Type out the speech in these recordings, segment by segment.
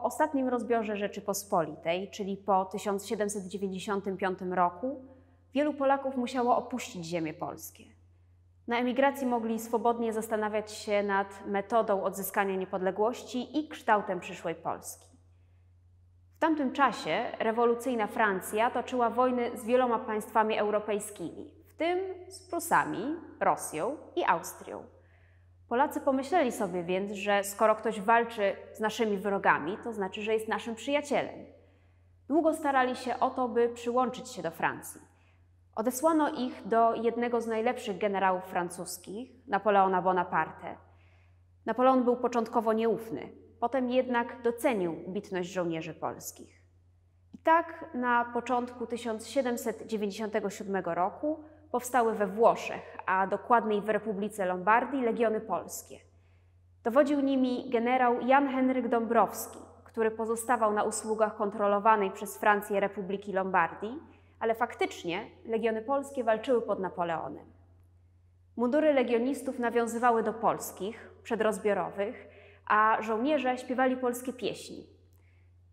ostatnim rozbiorze Rzeczypospolitej, czyli po 1795 roku, wielu Polaków musiało opuścić ziemię polskie. Na emigracji mogli swobodnie zastanawiać się nad metodą odzyskania niepodległości i kształtem przyszłej Polski. W tamtym czasie rewolucyjna Francja toczyła wojny z wieloma państwami europejskimi, w tym z Prusami, Rosją i Austrią. Polacy pomyśleli sobie więc, że skoro ktoś walczy z naszymi wrogami, to znaczy, że jest naszym przyjacielem. Długo starali się o to, by przyłączyć się do Francji. Odesłano ich do jednego z najlepszych generałów francuskich, Napoleona Bonaparte. Napoleon był początkowo nieufny, potem jednak docenił bitność żołnierzy polskich. I tak na początku 1797 roku powstały we Włoszech, a dokładniej w Republice Lombardii, legiony polskie. Dowodził nimi generał Jan Henryk Dąbrowski, który pozostawał na usługach kontrolowanej przez Francję Republiki Lombardii, ale faktycznie legiony polskie walczyły pod Napoleonem. Mundury legionistów nawiązywały do polskich, przedrozbiorowych, a żołnierze śpiewali polskie pieśni.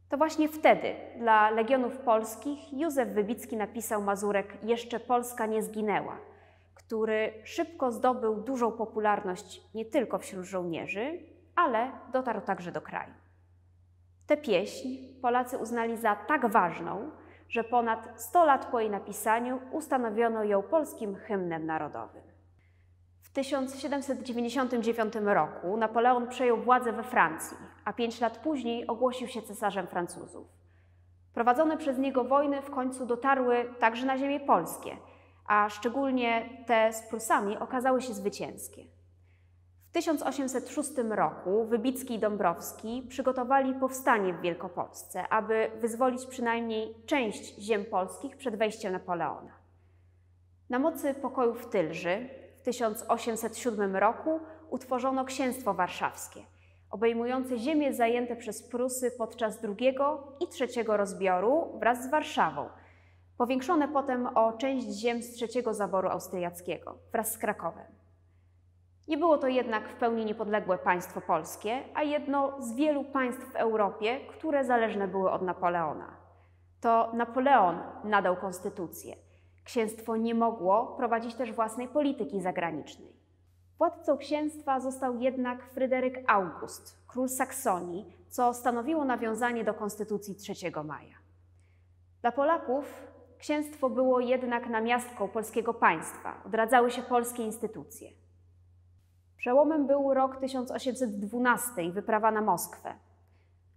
To właśnie wtedy dla legionów polskich Józef Wybicki napisał mazurek „Jeszcze Polska nie zginęła”, który szybko zdobył dużą popularność nie tylko wśród żołnierzy, ale dotarł także do kraju. Tę pieśń Polacy uznali za tak ważną, że ponad 100 lat po jej napisaniu ustanowiono ją polskim hymnem narodowym. W 1799 roku Napoleon przejął władzę we Francji, a 5 lat później ogłosił się cesarzem Francuzów. Prowadzone przez niego wojny w końcu dotarły także na ziemię polskie, a szczególnie te z Prusami okazały się zwycięskie. W 1806 roku Wybicki i Dąbrowski przygotowali powstanie w Wielkopolsce, aby wyzwolić przynajmniej część ziem polskich przed wejściem Napoleona. Na mocy pokoju w Tylży w 1807 roku utworzono Księstwo Warszawskie, obejmujące ziemie zajęte przez Prusy podczas drugiego i trzeciego rozbioru wraz z Warszawą, powiększone potem o część ziem z trzeciego zaboru austriackiego wraz z Krakowem. Nie było to jednak w pełni niepodległe państwo polskie, a jedno z wielu państw w Europie, które zależne były od Napoleona. To Napoleon nadał konstytucję. Księstwo nie mogło prowadzić też własnej polityki zagranicznej. Władcą księstwa został jednak Fryderyk August, król Saksonii, co stanowiło nawiązanie do konstytucji 3 maja. Dla Polaków księstwo było jednak namiastką polskiego państwa, odradzały się polskie instytucje. Przełomem był rok 1812 i wyprawa na Moskwę.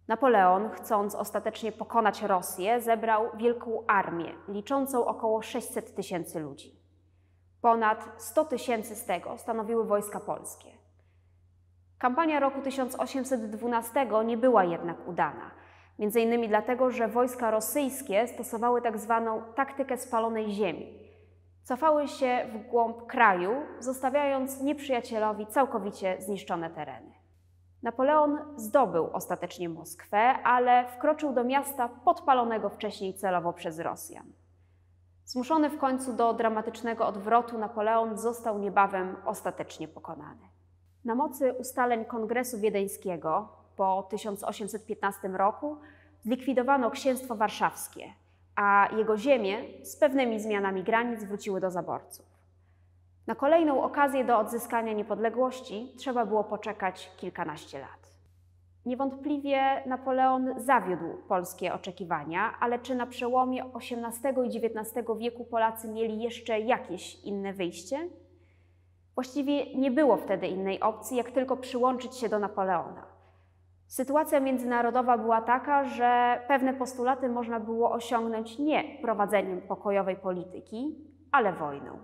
Napoleon, chcąc ostatecznie pokonać Rosję, zebrał wielką armię, liczącą około 600 000 ludzi. Ponad 100 000 z tego stanowiły wojska polskie. Kampania roku 1812 nie była jednak udana, między innymi dlatego, że wojska rosyjskie stosowały tak zwaną taktykę spalonej ziemi. Cofały się w głąb kraju, zostawiając nieprzyjacielowi całkowicie zniszczone tereny. Napoleon zdobył ostatecznie Moskwę, ale wkroczył do miasta podpalonego wcześniej celowo przez Rosjan. Zmuszony w końcu do dramatycznego odwrotu, Napoleon został niebawem ostatecznie pokonany. Na mocy ustaleń Kongresu Wiedeńskiego po 1815 roku zlikwidowano Księstwo Warszawskie, a jego ziemie z pewnymi zmianami granic wróciły do zaborców. Na kolejną okazję do odzyskania niepodległości trzeba było poczekać kilkanaście lat. Niewątpliwie Napoleon zawiódł polskie oczekiwania, ale czy na przełomie XVIII i XIX wieku Polacy mieli jeszcze jakieś inne wyjście? Właściwie nie było wtedy innej opcji, jak tylko przyłączyć się do Napoleona. Sytuacja międzynarodowa była taka, że pewne postulaty można było osiągnąć nie prowadzeniem pokojowej polityki, ale wojną.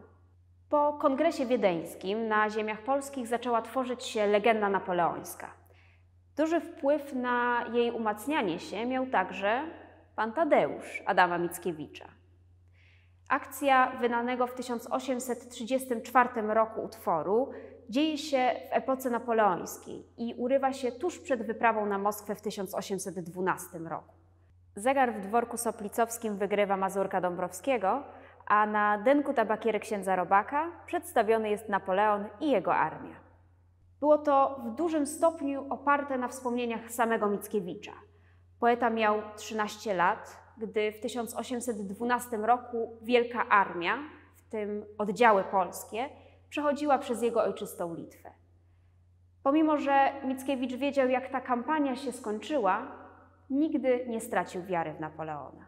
Po Kongresie Wiedeńskim na ziemiach polskich zaczęła tworzyć się legenda napoleońska. Duży wpływ na jej umacnianie się miał także pan Tadeusz Adama Mickiewicza. Akcja wydanego w 1834 roku utworu dzieje się w epoce napoleońskiej i urywa się tuż przed wyprawą na Moskwę w 1812 roku. Zegar w dworku soplicowskim wygrywa mazurka Dąbrowskiego, a na dęku tabakiery księdza Robaka przedstawiony jest Napoleon i jego armia. Było to w dużym stopniu oparte na wspomnieniach samego Mickiewicza. Poeta miał 13 lat, gdy w 1812 roku Wielka Armia, w tym oddziały polskie, przechodziła przez jego ojczystą Litwę. Pomimo że Mickiewicz wiedział, jak ta kampania się skończyła, nigdy nie stracił wiary w Napoleona.